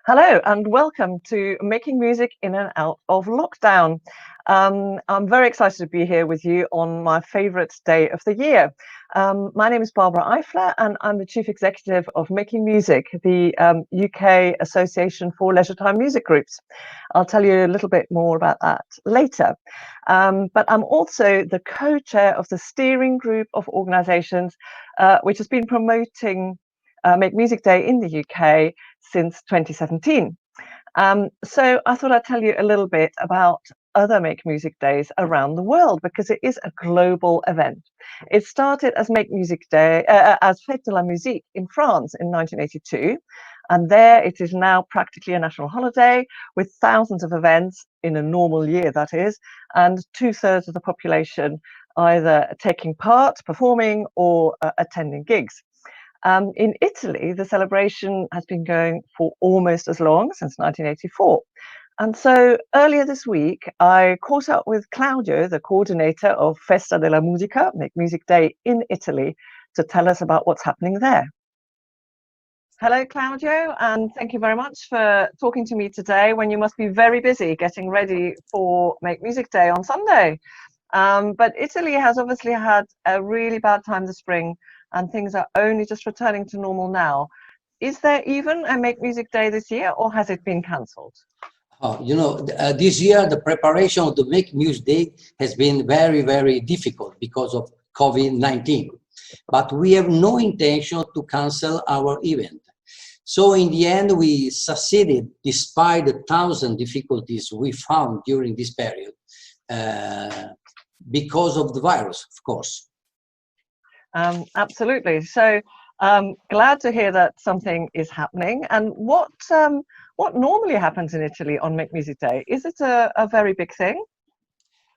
Hello and welcome to Making Music in and Out of Lockdown. I'm very excited to be here with you on my favourite day of the year. My name is Barbara Eifler and I'm the Chief Executive of Making Music, the UK Association for Leisure Time Music Groups. I'll tell you a little bit more about that later. But I'm also the co-chair of the steering group of organisations which has been promoting Make Music Day in the UK since 2017. So I thought I'd tell you a little bit about other Make Music Days around the world because it is a global event. It started as Make Music Day, as Fête de la Musique in France in 1982. And there it is now practically a national holiday with thousands of events in a normal year, that is, and 2/3 of the population either taking part, performing, or attending gigs. In Italy, the celebration has been going for almost as long, since 1984. And so earlier this week, I caught up with Claudio, the coordinator of Festa della Musica, Make Music Day in Italy, to tell us about what's happening there. Hello, Claudio, and thank you very much for talking to me today when you must be very busy getting ready for Make Music Day on Sunday. But Italy has obviously had a really bad time this spring and things are only just returning to normal now. Is there even a Make Music Day this year or has it been cancelled? This year the preparation of the Make Music Day has been very, very difficult because of COVID-19. But we have no intention to cancel our event. So in the end, we succeeded despite the 1,000 difficulties we found during this period because of the virus, of course. Absolutely. So glad to hear that something is happening. And what normally happens in Italy on Make Music Day? Is it a very big thing?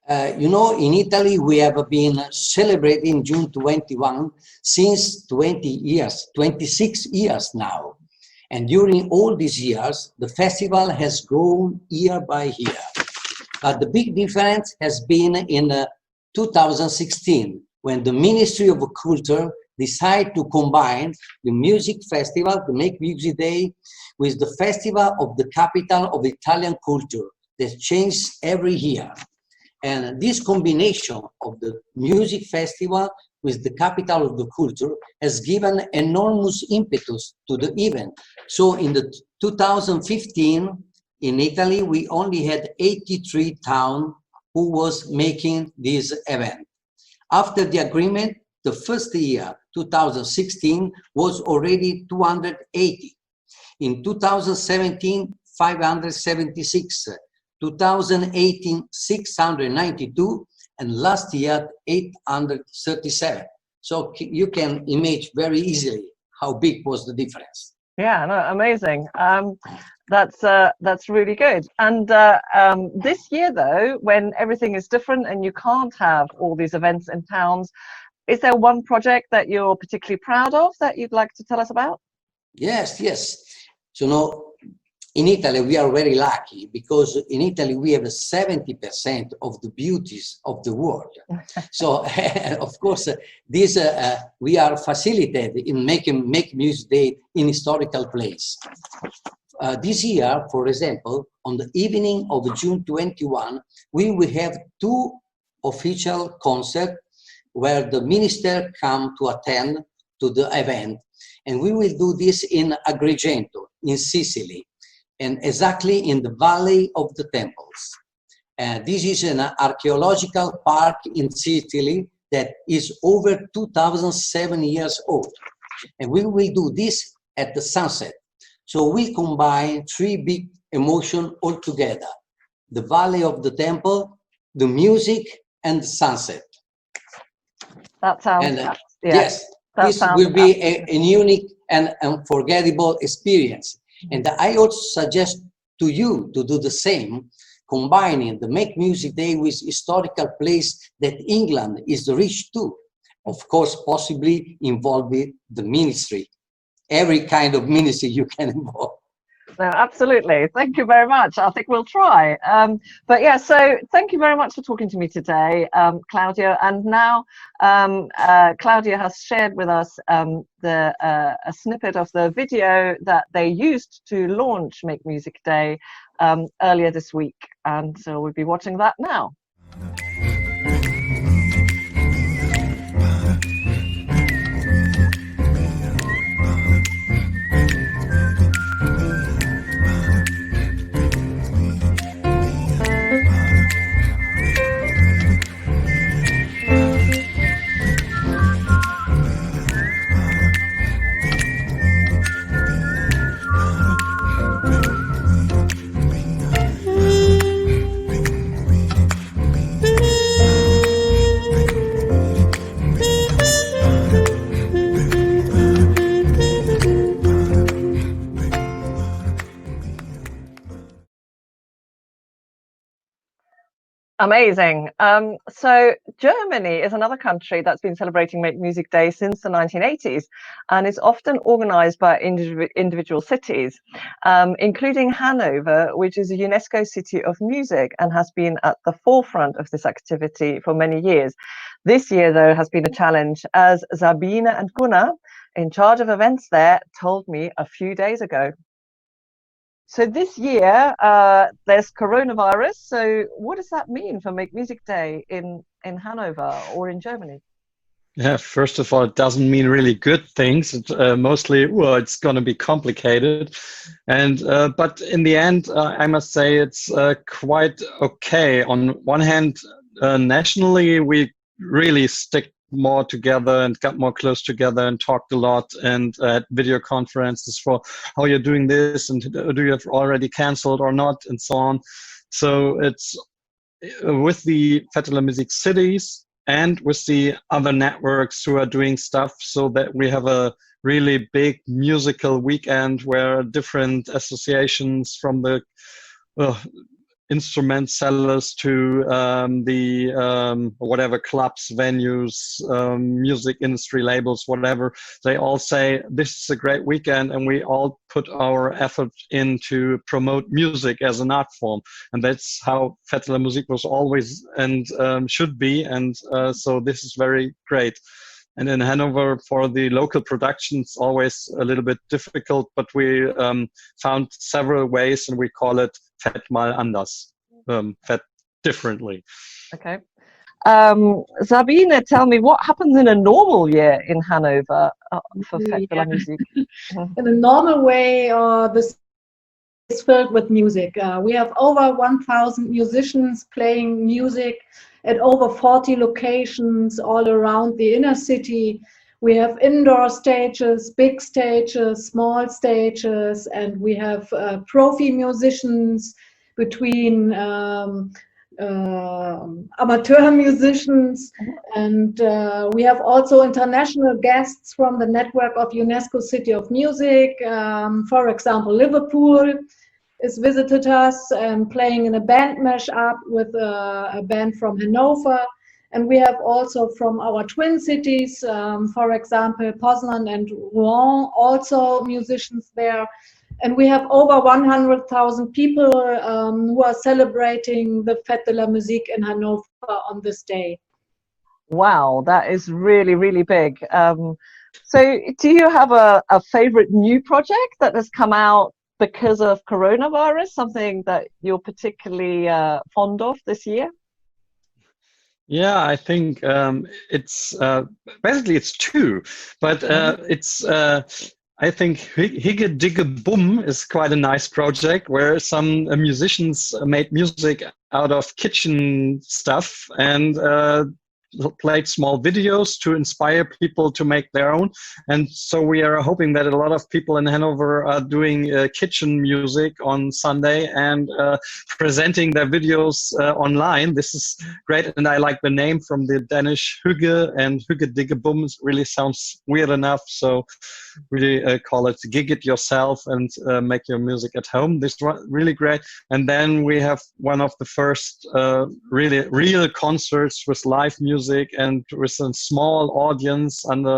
In Italy, we have been celebrating June 21 since 26 years now. And during all these years, the festival has grown year by year. But the big difference has been in 2016, when the Ministry of Culture decided to combine the music festival, the Make Music Day, with the festival of the capital of Italian culture that changes every year. And this combination of the music festival with the capital of the culture has given enormous impetus to the event. So in the 2015, in Italy, we only had 83 towns who was making this event. After the agreement, the first year, 2016, was already 280. In 2017, 576. 2018, 692, and last year, 837. So you can imagine very easily how big was the difference. Yeah, no, amazing. That's really good. And this year, though, when everything is different and you can't have all these events in towns, is there one project that you're particularly proud of that you'd like to tell us about? Yes. So in Italy, we are very lucky because in Italy, we have 70% of the beauties of the world. So, of course, we are facilitated in making Make Music Day in historical place. This year, for example, on the evening of June 21, we will have 2 official concerts where the minister come to attend to the event. And we will do this in Agrigento, in Sicily, and exactly in the Valley of the Temples. This is an archaeological park in Sicily that is over 2,007 years old. And we will do this at the sunset. So we combine 3 big emotions all together: the Valley of the Temple, the music, and the sunset. That sounds, yes, this will be a unique and unforgettable experience. And I also suggest to you to do the same, combining the Make Music Day with historical place that England is rich to. Of course, possibly involving the ministry. Every kind of ministry you can involve. No, absolutely. Thank you very much. I think we'll try. But yeah, so thank you very much for talking to me today, Claudia. And now Claudia has shared with us a snippet of the video that they used to launch Make Music Day earlier this week. And so we'll be watching that now. Amazing. So Germany is another country that's been celebrating Make Music Day since the 1980s, and is often organized by individual cities, including Hanover, which is a UNESCO City of Music and has been at the forefront of this activity for many years. This year, though, has been a challenge, as Sabine and Gunnar, in charge of events there, told me a few days ago. So this year, there's coronavirus. So what does that mean for Make Music Day in Hanover or in Germany? Yeah, first of all, it doesn't mean really good things. It, mostly, well, it's going to be complicated. And but in the end, I must say it's quite okay. On one hand, nationally, we really stick more together and got more close together and talked a lot and had video conferences for how you're doing this and do you have already canceled or not and so on. So it's with the Fête Music cities and with the other networks who are doing stuff, so that we have a really big musical weekend where different associations from the instrument sellers to the whatever clubs, venues, music industry labels, whatever, they all say this is a great weekend, and we all put our effort in to promote music as an art form. And that's how Fête Music was always and should be. And so this is very great. And in Hanover, for the local production, it's always a little bit difficult, but we found several ways, and we call it Fett mal anders, Fett differently. Okay. Sabine, tell me, what happens in a normal year in Hanover for Fête de la Musique? In a normal way, this is filled with music. We have over 1,000 musicians playing music at over 40 locations all around the inner city. We have indoor stages, big stages, small stages, and we have profi musicians between amateur musicians, and we have also international guests from the network of UNESCO City of Music. For example, Liverpool has visited us and playing in a band mash-up with a band from Hanover. And we have also from our twin cities, for example, Poznan and Rouen, also musicians there. And we have over 100,000 people who are celebrating the Fête de la Musique in Hanover on this day. Wow, that is really, really big. So do you have a favorite new project that has come out because of coronavirus, something that you're particularly fond of this year? Yeah, I think it's basically it's two, but it's I think Higge Digge Bum is quite a nice project where some musicians made music out of kitchen stuff and played small videos to inspire people to make their own. And so we are hoping that a lot of people in Hanover are doing kitchen music on Sunday and presenting their videos online. This is great, and I like the name from the Danish Hygge, and Hygge Digge Bum really sounds weird enough, so really call it Gig It Yourself and make your music at home. This is really great. And then we have one of the first really real concerts with live music music and with a small audience under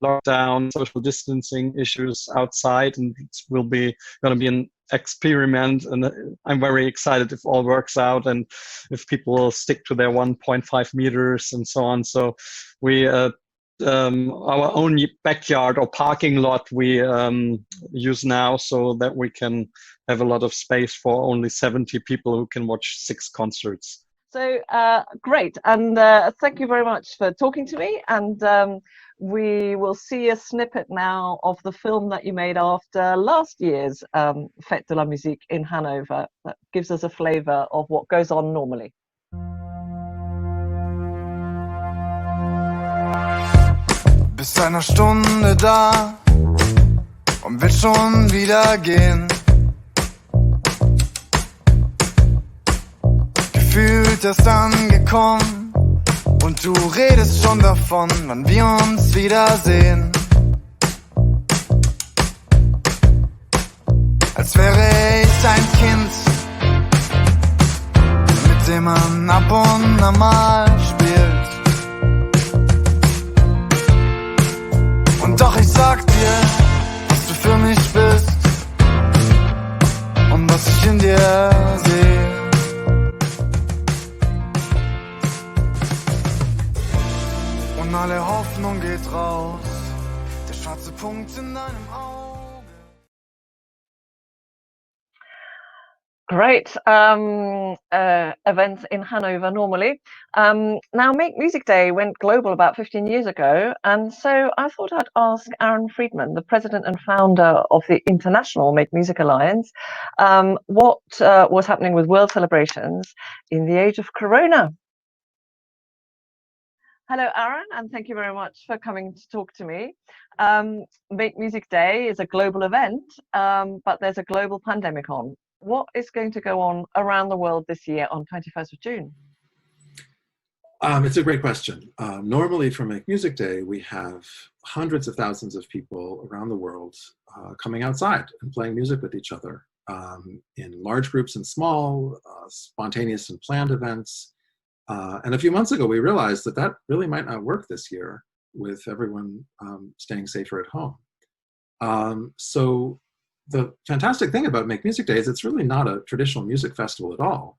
lockdown, social distancing issues outside, and it will be going to be an experiment, and I'm very excited if all works out and if people stick to their 1.5 meters and so on. So we our own backyard or parking lot we use now so that we can have a lot of space for only 70 people who can watch 6 concerts. So great, and thank you very much for talking to me, and we will see a snippet now of the film that you made after last year's Fête de la Musique in Hanover. That gives us a flavour of what goes on normally. Bis einer Stunde da und wird schon wieder gehen. Gefühlt erst angekommen und du redest schon davon, wann wir uns wiedersehen. Als wäre ich ein Kind, mit dem man ab und an mal spielt. Und doch ich sag dir, was du für mich bist und was ich in dir sehe. Und alle Hoffnung geht raus, der schwarze Punkt in deinem Auge. Great events in Hanover normally. Now, Make Music Day went global about 15 years ago, and so I thought I'd ask Aaron Friedman, the president and founder of the International Make Music Alliance, what was happening with world celebrations in the age of Corona. Hello, Aaron, and thank you very much for coming to talk to me. Make Music Day is a global event, but there's a global pandemic on. What is going to go on around the world this year on 21st of June? It's a great question. Normally for Make Music Day, we have hundreds of thousands of people around the world coming outside and playing music with each other in large groups and small, spontaneous and planned events. And a few months ago, we realized that that really might not work this year with everyone staying safer at home. So the fantastic thing about Make Music Day is it's really not a traditional music festival at all.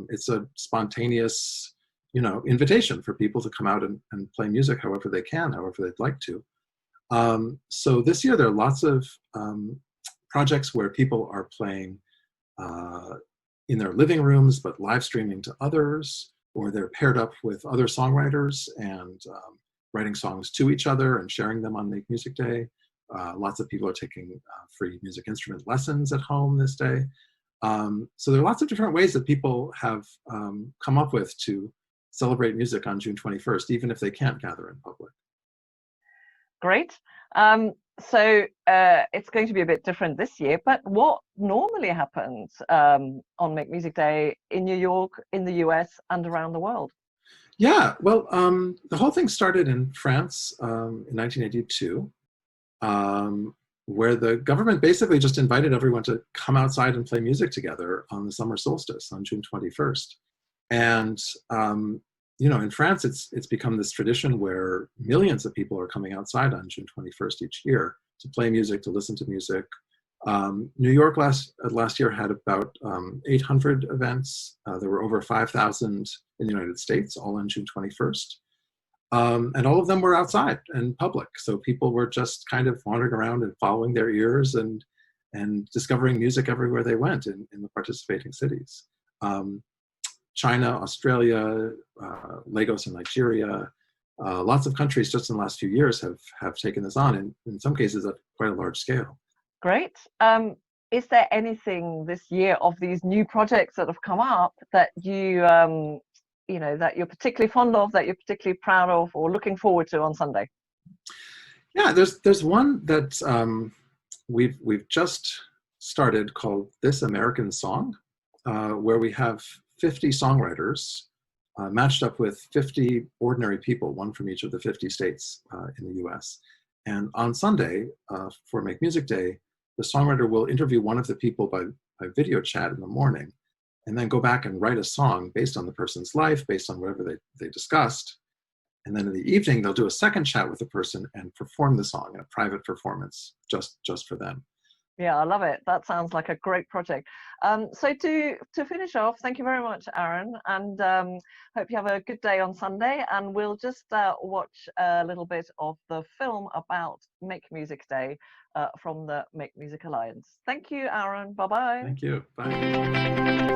It's a spontaneous, invitation for people to come out and play music however they can, however they'd like to. So this year there are lots of projects where people are playing in their living rooms, but live streaming to others, or they're paired up with other songwriters and writing songs to each other and sharing them on Make Music Day. Lots of people are taking free music instrument lessons at home this day. So there are lots of different ways that people have come up with to celebrate music on June 21st, even if they can't gather in public. Great. So it's going to be a bit different this year, but what normally happens on Make Music Day in New York, in the US, and around the world? Yeah, well, the whole thing started in France in 1982. Where the government basically just invited everyone to come outside and play music together on the summer solstice on June 21st. And, in France, it's become this tradition where millions of people are coming outside on June 21st each year to play music, to listen to music. New York last year had about 800 events. There were over 5,000 in the United States, all on June 21st. And all of them were outside and public. So people were just kind of wandering around and following their ears and discovering music everywhere they went in the participating cities. China, Australia, Lagos in Nigeria, lots of countries just in the last few years have taken this on, and in some cases at quite a large scale. Great. Is there anything this year of these new projects that have come up that that you're particularly fond of, that you're particularly proud of, or looking forward to on Sunday? Yeah, there's one that we've just started called This American Song, where we have 50 songwriters matched up with 50 ordinary people, one from each of the 50 states in the US. And on Sunday, for Make Music Day, the songwriter will interview one of the people by video chat in the morning. and then go back and write a song based on the person's life, based on whatever they discussed. And then in the evening, they'll do a second chat with the person and perform the song in a private performance just for them. Yeah, I love it. That sounds like a great project. So to finish off, thank you very much, Aaron, and hope you have a good day on Sunday. And we'll just watch a little bit of the film about Make Music Day from the Make Music Alliance. Thank you, Aaron. Bye-bye. Thank you. Bye.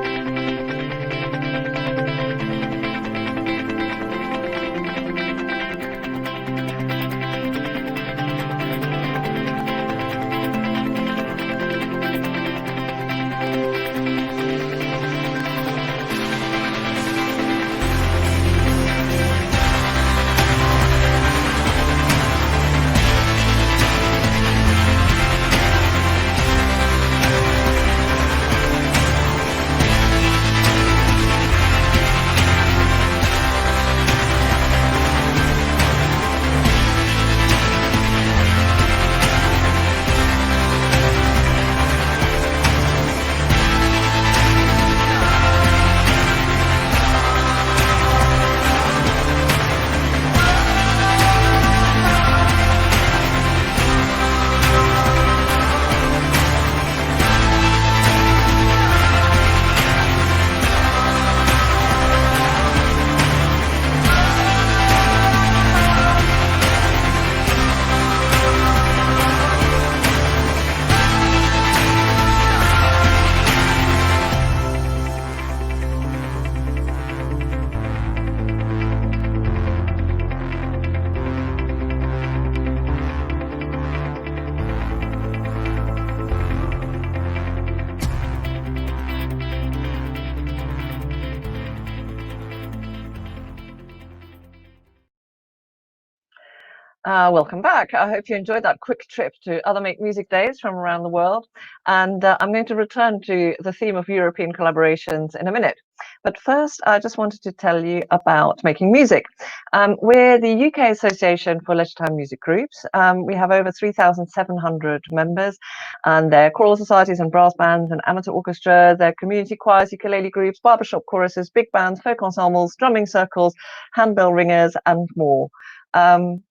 Welcome back. I hope you enjoyed that quick trip to other Make Music Days from around the world. And I'm going to return to the theme of European collaborations in a minute. But first, I just wanted to tell you about Making Music. We're the UK Association for Leisure Music Groups. We have over 3,700 members, and they're choral societies and brass bands and amateur orchestras, they're community choirs, ukulele groups, barbershop choruses, big bands, folk ensembles, drumming circles, handbell ringers, and more.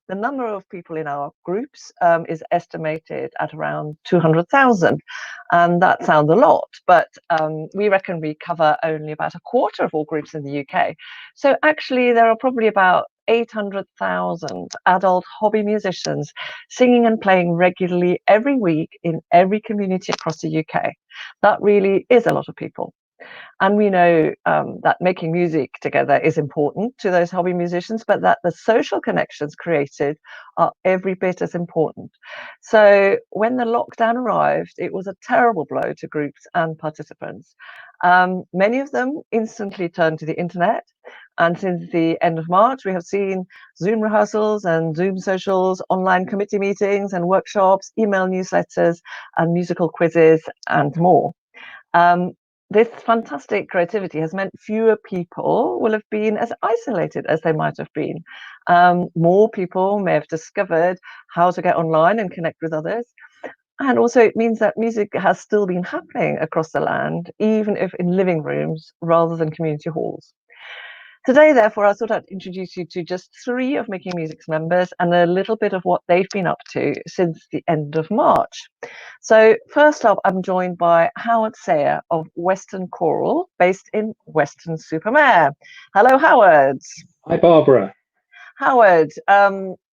The number of people in our groups is estimated at around 200,000, and that sounds a lot, but we reckon we cover only about a quarter of all groups in the UK. So actually there are probably about 800,000 adult hobby musicians singing and playing regularly every week in every community across the UK. That really is a lot of people. And we know that making music together is important to those hobby musicians, but that the social connections created are every bit as important. So when the lockdown arrived, it was a terrible blow to groups and participants. Many of them instantly turned to the internet. And since the end of March, we have seen Zoom rehearsals and Zoom socials, online committee meetings and workshops, email newsletters and musical quizzes and more. This fantastic creativity has meant fewer people will have been as isolated as they might have been. More people may have discovered how to get online and connect with others. And also it means that music has still been happening across the land, even if in living rooms rather than community halls. Today, therefore, I thought I'd introduce you to just 3 of Making Music's members and a little bit of what they've been up to since the end of March. So first up, I'm joined by Howard Sayer of Western Choral, based in Weston-super-Mare. Hello, Howard. Hi, Barbara. Howard,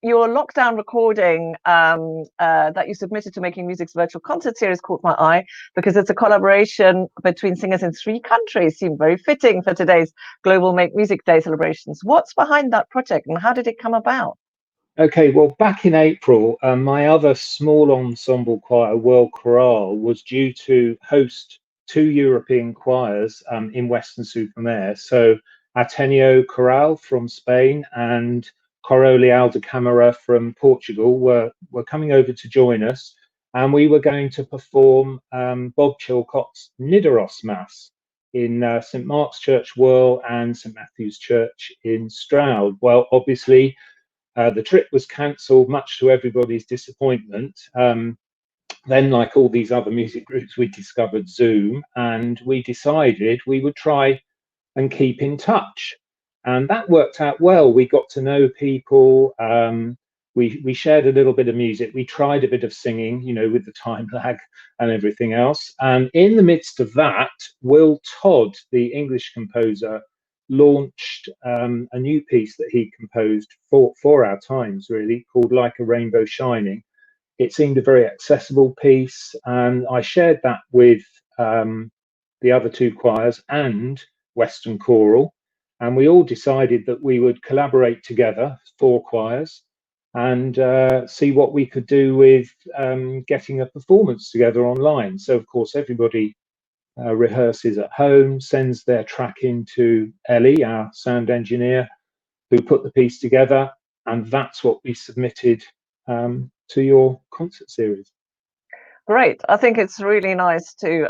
your lockdown recording that you submitted to Making Music's virtual concert series caught my eye because it's a collaboration between singers in 3 countries. Seemed very fitting for today's Global Make Music Day celebrations. What's behind that project and how did it come about? Okay, well, back in April, my other small ensemble choir, World Chorale, was due to host 2 European choirs in Weston-super-Mare. So Ateneo Chorale from Spain and Coro Leal de Camara from Portugal were coming over to join us, and we were going to perform Bob Chilcott's Nidaros Mass in St Mark's Church, Whirl, and St Matthew's Church in Stroud. Well, obviously, the trip was cancelled, much to everybody's disappointment. then, like all these other music groups, we discovered Zoom, and we decided we would try and keep in touch. And that worked out well. We got to know people. We shared a little bit of music. We tried a bit of singing, you know, with the time lag and everything else. And in the midst of that, Will Todd, the English composer, launched a new piece that he composed for our times, really, called Like a Rainbow Shining. It seemed a very accessible piece, and I shared that with the other two choirs and Western Choral, and we all decided that we would collaborate together, 4 choirs, and see what we could do with getting a performance together online. So, of course, everybody rehearses at home, sends their track in to Ellie, our sound engineer, who put the piece together, and that's what we submitted to your concert series. Great. I think it's really nice to,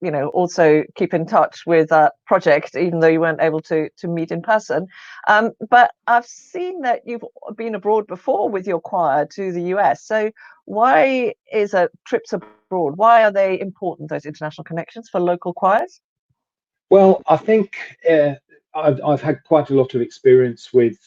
you know, also keep in touch with that project, even though you weren't able to meet in person. But I've seen that you've been abroad before with your choir to the US. So why is trips abroad? Why are they important, those international connections for local choirs? Well, I think I've had quite a lot of experience with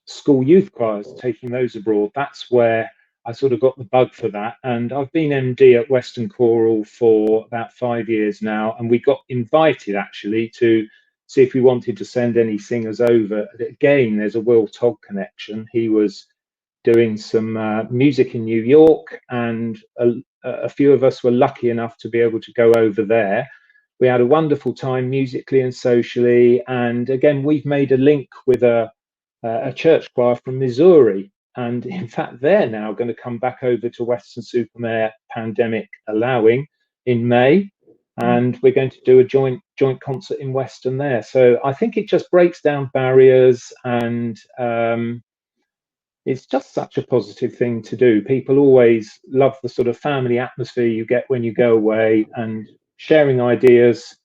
school youth choirs, taking those abroad. That's where I sort of got the bug for that. And I've been MD at Western Choral for about 5 years now. And we got invited actually to see if we wanted to send any singers over. Again, there's a Will Todd connection. He was doing some music in New York, and a few of us were lucky enough to be able to go over there. We had a wonderful time musically and socially. And again, we've made a link with a church choir from Missouri. And in fact, they're now going to come back over to Weston-super-Mare, pandemic allowing, in May. And we're going to do a joint concert in Weston there. So I think it just breaks down barriers, and it's just such a positive thing to do. People always love the sort of family atmosphere you get when you go away, and sharing ideas,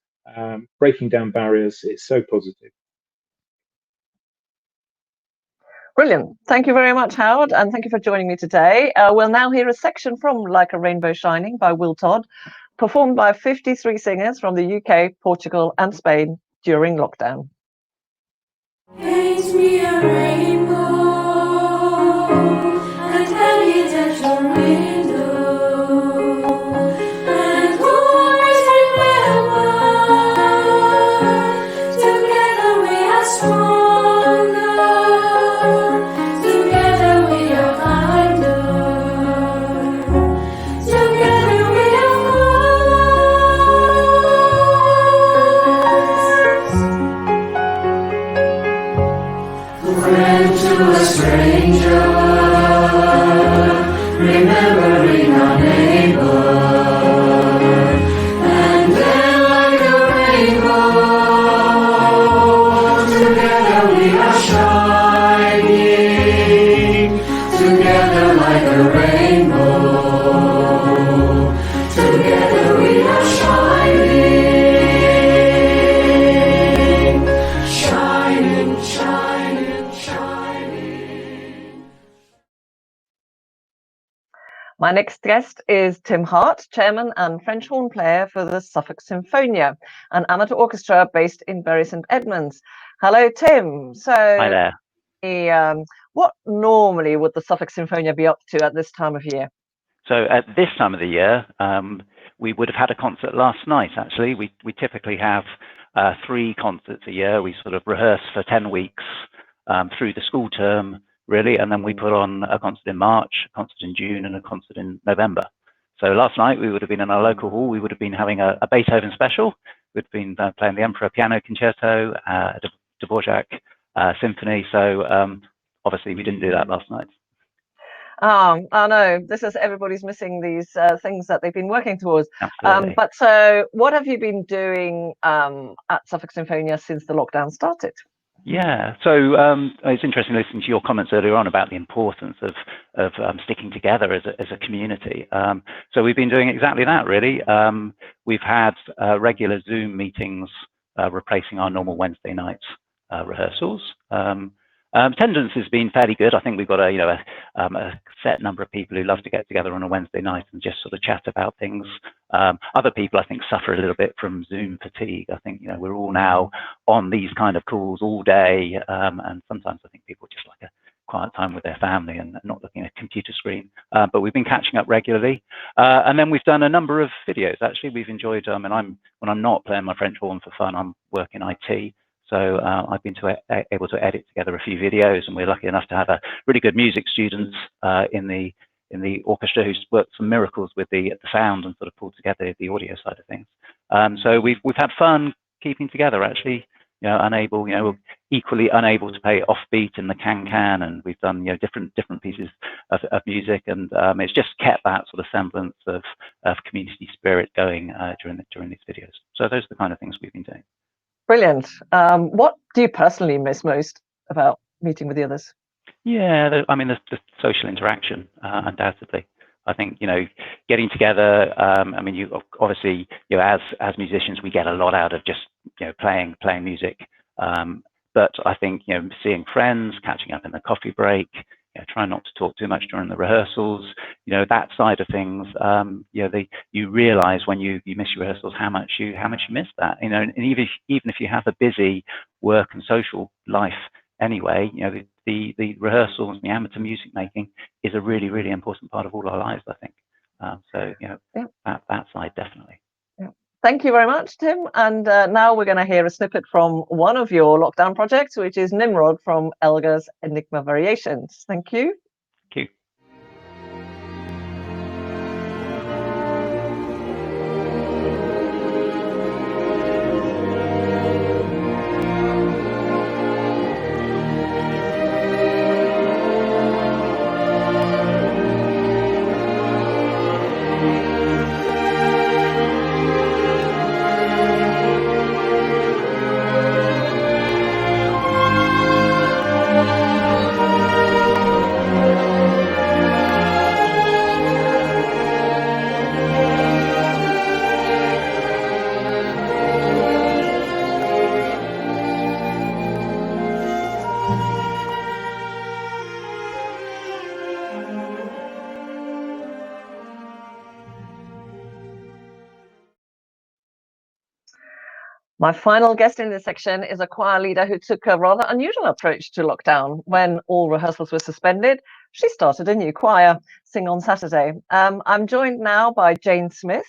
breaking down barriers. It's so positive. Brilliant. Thank you very much, Howard, and thank you for joining me today. We'll now hear a section from Like a Rainbow Shining by Will Todd, performed by 53 singers from the UK, Portugal and Spain during lockdown. Paint me a rainbow and hang it at your window, and always remember, together we are stronger, together we are kinder, together we are friend to a stranger, remembering our neighbor, and then like a rainbow, together we are shining, together like a rainbow, together we are shining, shining, shining, shining. My next guest is Tim Hart, chairman and French horn player for the Suffolk Symphonia, an amateur orchestra based in Bury St Edmunds. Hello, Tim. So, Hi there. What normally would the Suffolk Symphonia be up to at this time of year? So at this time of the year, we would have had a concert last night, actually. We typically have 3 concerts a year. We sort of rehearse for 10 weeks through the school term, really, and then we put on a concert in March, a concert in June, and a concert in November. So last night we would have been in our local hall. We would have been having a Beethoven special. We'd been playing the Emperor Piano Concerto, Dvorak Symphony. So obviously we didn't do that last night. I know this is everybody's missing these things that they've been working towards. Absolutely. But so, what have you been doing at Suffolk Symphonia since the lockdown started? Yeah, so it's interesting listening to your comments earlier on about the importance of sticking together as a community. So we've been doing exactly that, really. We've had regular Zoom meetings replacing our normal Wednesday night rehearsals. Attendance has been fairly good. I think we've got a set number of people who love to get together on a Wednesday night and just sort of chat about things. Other people, I think, suffer a little bit from Zoom fatigue. I think we're all now on these kind of calls all day, and sometimes I think people just like a quiet time with their family and not looking at a computer screen. But we've been catching up regularly, and then we've done a number of videos. Actually, we've enjoyed. And when I'm not playing my French horn for fun, I'm working IT. So I've been able to edit together a few videos, and we're lucky enough to have a really good music student in the orchestra who's worked some miracles with the sound and sort of pulled together the audio side of things. So we've had fun keeping together. Actually, equally unable to play offbeat in the can, and we've done different pieces of music, and it's just kept that sort of semblance of community spirit going during these videos. So those are the kind of things we've been doing. Brilliant. What do you personally miss most about meeting with the others? Yeah, the social interaction, undoubtedly. I think getting together. You obviously as musicians we get a lot out of just playing music. But I think seeing friends, catching up in the coffee break, trying not to talk too much during the rehearsals. That side of things. You realise when you miss your rehearsals how much you miss that. And even if you have a busy work and social life anyway, the rehearsals and the amateur music making is a really, really important part of all our lives, I think. That side definitely. Yeah. Thank you very much, Tim. And now we're going to hear a snippet from one of your lockdown projects, which is Nimrod from Elgar's Enigma Variations. Thank you. Thank you. My final guest in this section is a choir leader who took a rather unusual approach to lockdown. When all rehearsals were suspended, she started a new choir, Sing on Saturday. I'm joined now by Jane Smith,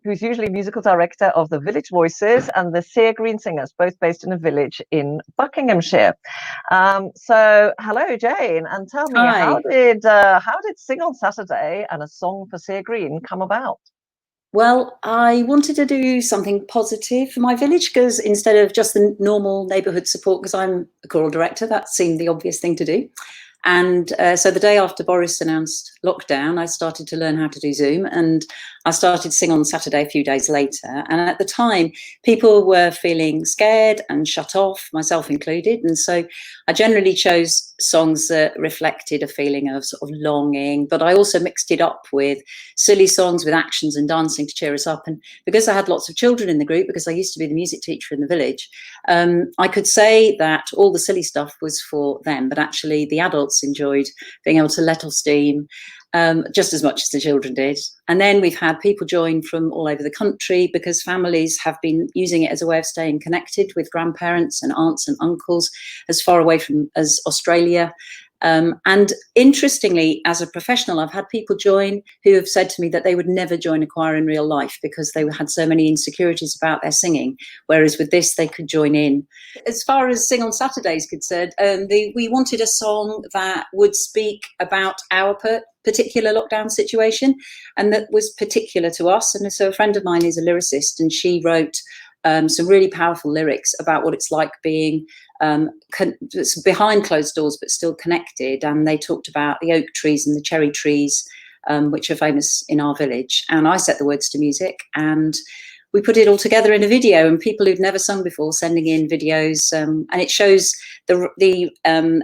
who's usually musical director of the Village Voices and the Sear Green Singers, both based in a village in Buckinghamshire. So hello, Jane, and tell me, how did Sing on Saturday and a song for Sear Green come about? Well, I wanted to do something positive for my village, because instead of just the normal neighbourhood support, because I'm a choral director, that seemed the obvious thing to do. And so the day after Boris announced lockdown, I started to learn how to do Zoom, and I started Sing on Saturday a few days later. And at the time, people were feeling scared and shut off, myself included. And so I generally chose songs that reflected a feeling of sort of longing, but I also mixed it up with silly songs with actions and dancing to cheer us up. And because I had lots of children in the group, because I used to be the music teacher in the village, I could say that all the silly stuff was for them, but actually the adults enjoyed being able to let off steam just as much as the children did. And then we've had people join from all over the country, because families have been using it as a way of staying connected with grandparents and aunts and uncles as far away from as Australia. And interestingly, as a professional, I've had people join who have said to me that they would never join a choir in real life because they had so many insecurities about their singing, whereas with this they could join in. As far as Sing on Saturday is concerned, we wanted a song that would speak about our particular lockdown situation, and that was particular to us. And so a friend of mine is a lyricist, and she wrote some really powerful lyrics about what it's like being behind closed doors but still connected. And they talked about the oak trees and the cherry trees, which are famous in our village. And I set the words to music, and we put it all together in a video, and people who'd never sung before sending in videos, and it shows the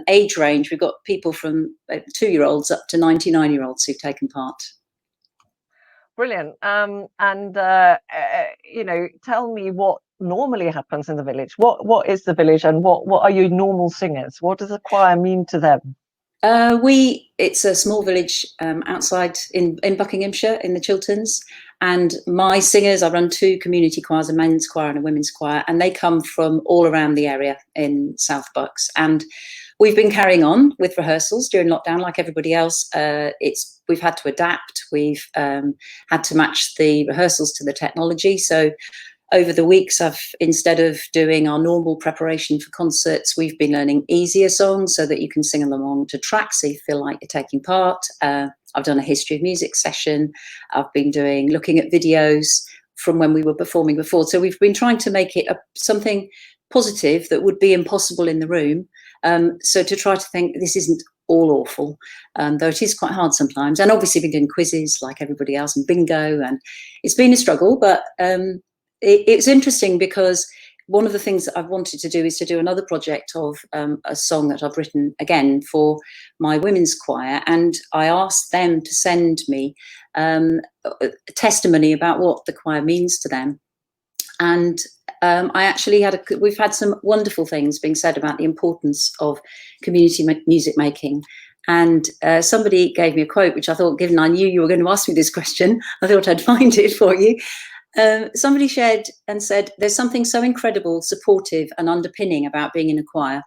age range. We've got people from 2-year-olds up to 99-year-olds who've taken part. Brilliant. Tell me what normally happens in the village? What is the village, and what are your normal singers? What does a choir mean to them? It's a small village outside in Buckinghamshire, in the Chilterns, and my singers, I run 2 community choirs, a men's choir and a women's choir, and they come from all around the area in South Bucks. And we've been carrying on with rehearsals during lockdown like everybody else. We've had to adapt. We've had to match the rehearsals to the technology. So over the weeks, instead of doing our normal preparation for concerts, we've been learning easier songs so that you can sing along to tracks so you feel like you're taking part. I've done a history of music session. I've been looking at videos from when we were performing before. So we've been trying to make it something positive that would be impossible in the room. So to try to think this isn't all awful, though it is quite hard sometimes. And obviously been doing quizzes like everybody else and bingo, and it's been a struggle, but it's interesting because one of the things that I've wanted to do is to do another project of a song that I've written again for my women's choir, and I asked them to send me a testimony about what the choir means to them. And I actually we've had some wonderful things being said about the importance of community music making. And somebody gave me a quote, which I thought, given I knew you were going to ask me this question, I thought I'd find it for you. Somebody shared and said, there's something so incredible, supportive and underpinning about being in a choir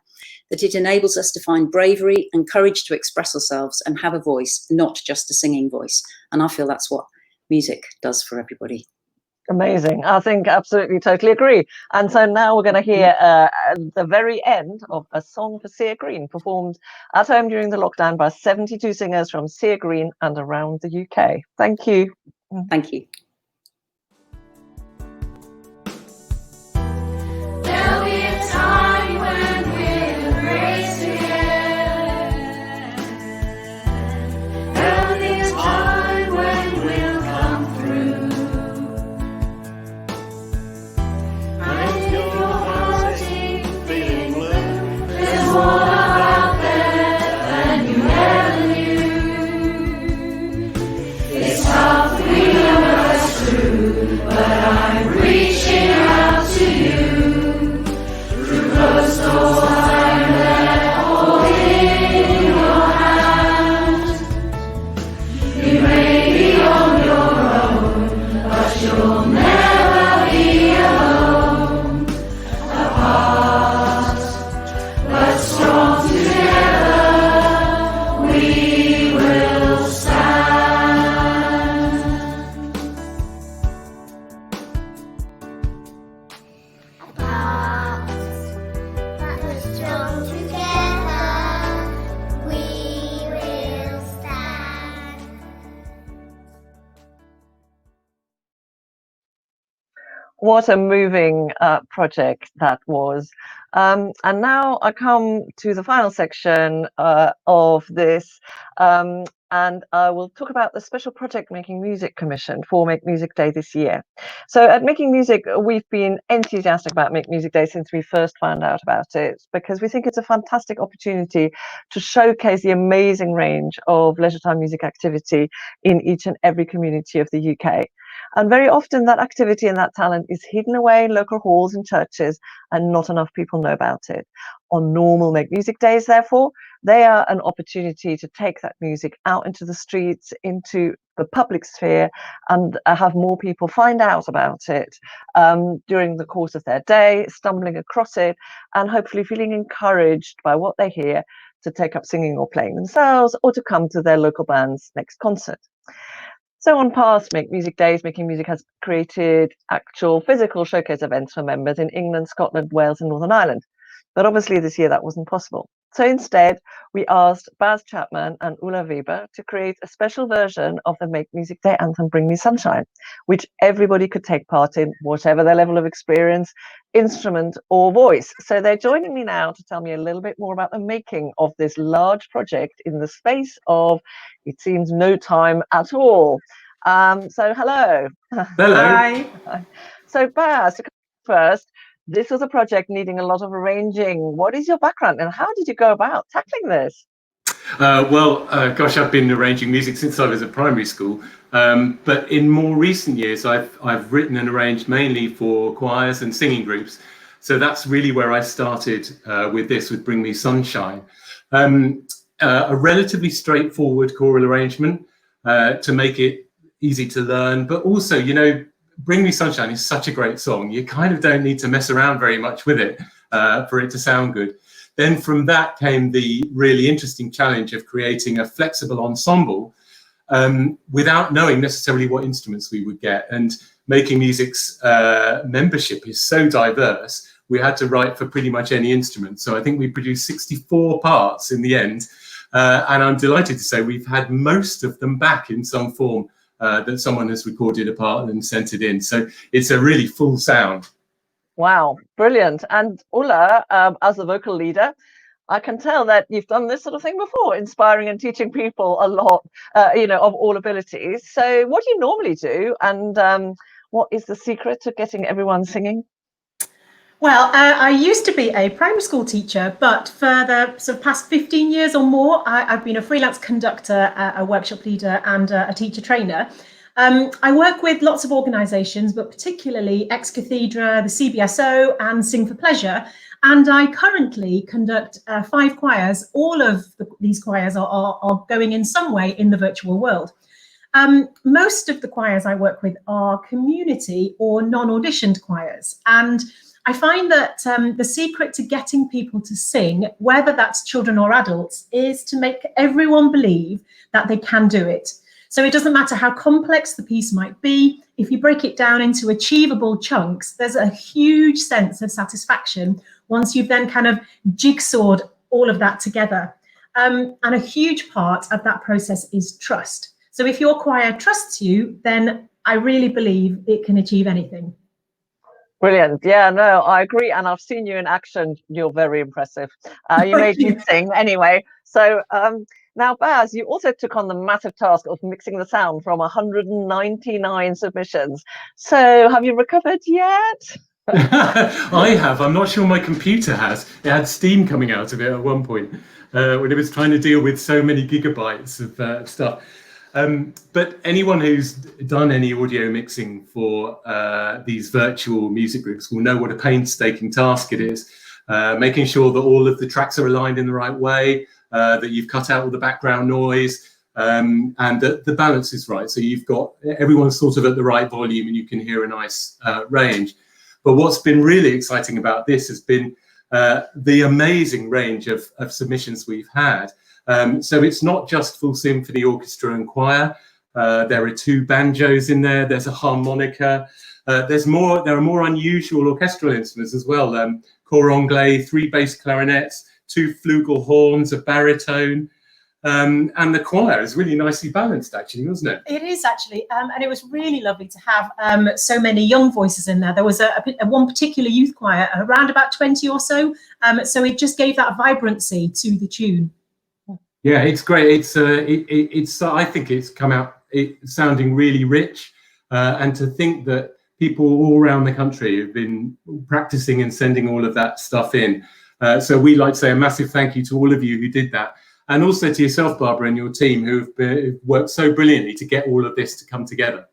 that it enables us to find bravery and courage to express ourselves and have a voice, not just a singing voice. And I feel that's what music does for everybody. Amazing. I think absolutely, totally agree. And so now we're going to hear the very end of a song for Sea Green, performed at home during the lockdown by 72 singers from Sea Green and around the UK. Thank you. Thank you. There'll be a time when we'll embrace again. There'll be a time when we'll come through. And if you're hurting, feeling blue, there's more love out there than you ever knew. It's tough, we know that's true, but I'm reaching out to you. Through closed doors, I'm there holding your hand. You may be on your own, but you'll never be alone. Apart, but strong together, we will stand. Apart, but we're strong together, we will stand. What a moving project that was. And now I come to the final section of this, and I will talk about the special project Making Music Commission for Make Music Day this year. So at Making Music, we've been enthusiastic about Make Music Day since we first found out about it, because we think it's a fantastic opportunity to showcase the amazing range of leisure time music activity in each and every community of the UK. And very often that activity and that talent is hidden away in local halls and churches, and not enough people know about it. On normal Make Music Days, therefore, they are an opportunity to take that music out into the streets, into the public sphere, and have more people find out about it during the course of their day, stumbling across it, and hopefully feeling encouraged by what they hear to take up singing or playing themselves, or to come to their local band's next concert. So on past Make Music Days, Making Music has created actual physical showcase events for members in England, Scotland, Wales and Northern Ireland. But obviously this year that wasn't possible. So instead, we asked Baz Chapman and Ulla Weber to create a special version of the Make Music Day anthem, Bring Me Sunshine, which everybody could take part in, whatever their level of experience, instrument or voice. So they're joining me now to tell me a little bit more about the making of this large project in the space of, it seems, no time at all. So hello. Hello. Hi. So Baz, to come first, this was a project needing a lot of arranging. What is your background and how did you go about tackling this? Gosh, I've been arranging music since I was at primary school. But in more recent years, I've written and arranged mainly for choirs and singing groups. So that's really where I started with this, with Bring Me Sunshine. A relatively straightforward choral arrangement to make it easy to learn, but also, you know, Bring Me Sunshine is such a great song. You kind of don't need to mess around very much with it for it to sound good. Then from that came the really interesting challenge of creating a flexible ensemble without knowing necessarily what instruments we would get. And Making Music's membership is so diverse, we had to write for pretty much any instrument. So I think we produced 64 parts in the end. And I'm delighted to say we've had most of them back in some form that someone has recorded a part and sent it in. So it's a really full sound. Wow, brilliant. And Ulla, as the vocal leader, I can tell that you've done this sort of thing before, inspiring and teaching people a lot, you know, of all abilities. So what do you normally do? And what is the secret to getting everyone singing? Well, I used to be a primary school teacher, but for the sort of past 15 years or more, I've been a freelance conductor, a workshop leader, and a teacher trainer. I work with lots of organisations, but particularly Ex Cathedra, the CBSO, and Sing for Pleasure. And I currently conduct 5 choirs. All of these choirs are going in some way in the virtual world. Most of the choirs I work with are community or non-auditioned choirs. And I find that the secret to getting people to sing, whether that's children or adults, is to make everyone believe that they can do it. So it doesn't matter how complex the piece might be, if you break it down into achievable chunks, there's a huge sense of satisfaction once you've then kind of jigsawed all of that together. And a huge part of that process is trust. So if your choir trusts you, then I really believe it can achieve anything. Brilliant. Yeah, no, I agree. And I've seen you in action. You're very impressive. You made me sing anyway. So now, Baz, you also took on the massive task of mixing the sound from 199 submissions. So have you recovered yet? I have. I'm not sure my computer has. It had steam coming out of it at one point when it was trying to deal with so many gigabytes of stuff. But anyone who's done any audio mixing for these virtual music groups will know what a painstaking task it is. Making sure that all of the tracks are aligned in the right way, that you've cut out all the background noise, and that the balance is right. So you've got everyone's sort of at the right volume and you can hear a nice range. But what's been really exciting about this has been the amazing range of submissions we've had. So it's not just full symphony, orchestra and choir. There are 2 banjos in there. There's a harmonica. There are more unusual orchestral instruments as well. Cor anglais, 3 bass clarinets, 2 flugelhorns, a baritone. And the choir is really nicely balanced, actually, wasn't it? It is actually, and it was really lovely to have so many young voices in there. There was a one particular youth choir, around about 20 or so. So it just gave that vibrancy to the tune. Yeah, it's great. It's I think it's come out sounding really rich, and to think that people all around the country have been practicing and sending all of that stuff in. So we'd like to say a massive thank you to all of you who did that, and also to yourself, Barbara, and your team who've worked so brilliantly to get all of this to come together.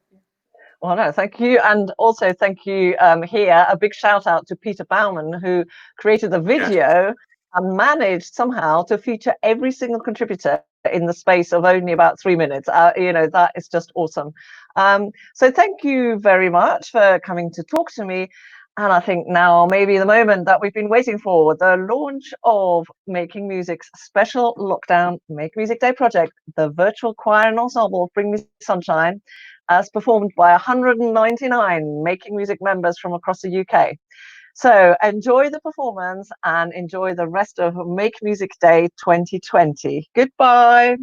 Well, no, thank you. And also thank you here. A big shout out to Peter Baumann, who created the video and managed somehow to feature every single contributor in the space of only about 3 minutes. You know, that is just awesome. So thank you very much for coming to talk to me. And I think now maybe the moment that we've been waiting for, the launch of Making Music's special lockdown Make Music Day project, the virtual choir and ensemble Bring Me Sunshine, as performed by 199 Making Music members from across the UK. So enjoy the performance and enjoy the rest of Make Music Day 2020. Goodbye.